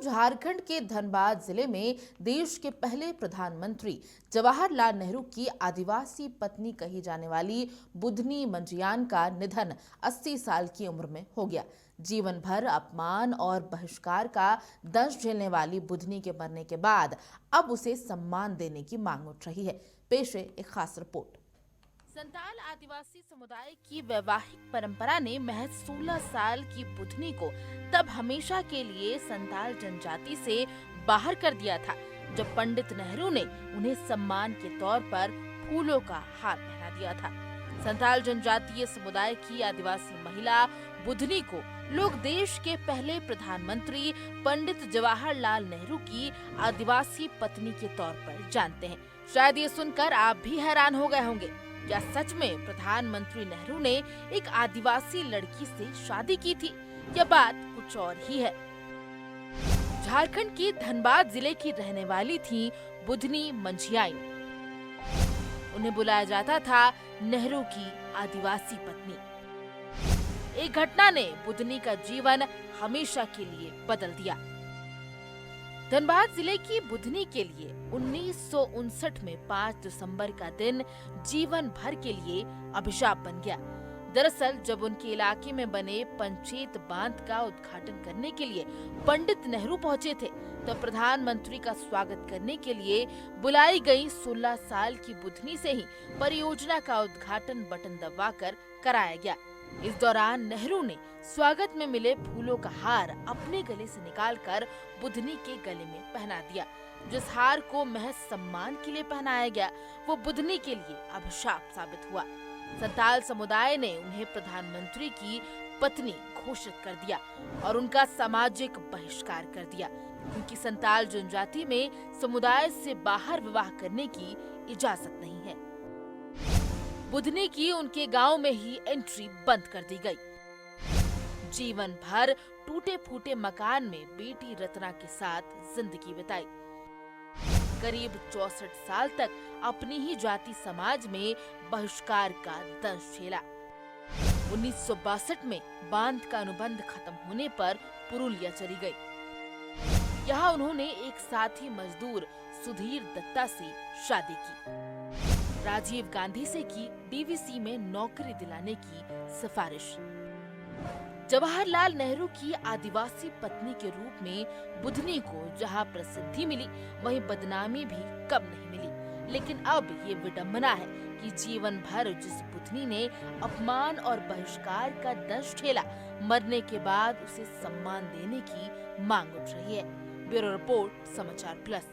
झारखंड के धनबाद जिले में देश के पहले प्रधानमंत्री जवाहरलाल नेहरू की आदिवासी पत्नी कही जाने वाली बुधनी मंजियान का निधन 80 साल की उम्र में हो गया। जीवन भर अपमान और बहिष्कार का दंश झेलने वाली बुधनी के मरने के बाद अब उसे सम्मान देने की मांग उठ रही है। पेश है एक खास रिपोर्ट। संताल आदिवासी समुदाय की वैवाहिक परंपरा ने महज 16 साल की बुधनी को तब हमेशा के लिए संताल जनजाति से बाहर कर दिया था, जब पंडित नेहरू ने उन्हें सम्मान के तौर पर फूलों का हार पहना दिया था। संताल जनजातीय समुदाय की आदिवासी महिला बुधनी को लोग देश के पहले प्रधानमंत्री पंडित जवाहरलाल नेहरू की आदिवासी पत्नी के तौर पर जानते हैं। शायद ये सुनकर आप भी हैरान हो गए होंगे, क्या सच में प्रधानमंत्री नेहरू ने एक आदिवासी लड़की से शादी की थी? यह बात कुछ और ही है। झारखंड के धनबाद जिले की रहने वाली थी बुधनी मंझियाइन। उन्हें बुलाया जाता था नेहरू की आदिवासी पत्नी। एक घटना ने बुधनी का जीवन हमेशा के लिए बदल दिया। धनबाद जिले की बुधनी के लिए 1959 में 5 दिसंबर का दिन जीवन भर के लिए अभिशाप बन गया। दरअसल जब उनके इलाके में बने पंचेत बांध का उद्घाटन करने के लिए पंडित नेहरू पहुंचे थे, तो प्रधानमंत्री का स्वागत करने के लिए बुलाई गई 16 साल की बुधनी से ही परियोजना का उद्घाटन बटन दबाकर कराया गया। इस दौरान नेहरू ने स्वागत में मिले फूलों का हार अपने गले से निकालकर बुधनी के गले में पहना दिया। जिस हार को महज सम्मान के लिए पहनाया गया, वो बुधनी के लिए अभिशाप साबित हुआ। संताल समुदाय ने उन्हें प्रधानमंत्री की पत्नी घोषित कर दिया और उनका सामाजिक बहिष्कार कर दिया, क्योंकि संताल जनजाति में समुदाय से बाहर विवाह करने की इजाजत नहीं है। बुधनी की उनके गांव में ही एंट्री बंद कर दी गई। जीवन भर टूटे फूटे मकान में बेटी रत्ना के साथ जिंदगी बिताई। करीब 64 साल तक अपनी ही जाति समाज में बहिष्कार का दंश झेला। 1962 में बांध का अनुबंध खत्म होने पर पुरुलिया चली गई। यहाँ उन्होंने एक साथी मजदूर सुधीर दत्ता से शादी की। राजीव गांधी से की डीवीसी में नौकरी दिलाने की सिफारिश। जवाहरलाल नेहरू की आदिवासी पत्नी के रूप में बुधनी को जहां प्रसिद्धि मिली, वहीं बदनामी भी कम नहीं मिली। लेकिन अब ये विडंबना है कि जीवन भर जिस बुधनी ने अपमान और बहिष्कार का दंश झेला, मरने के बाद उसे सम्मान देने की मांग उठ रही है। ब्यूरो रिपोर्ट, समाचार प्लस।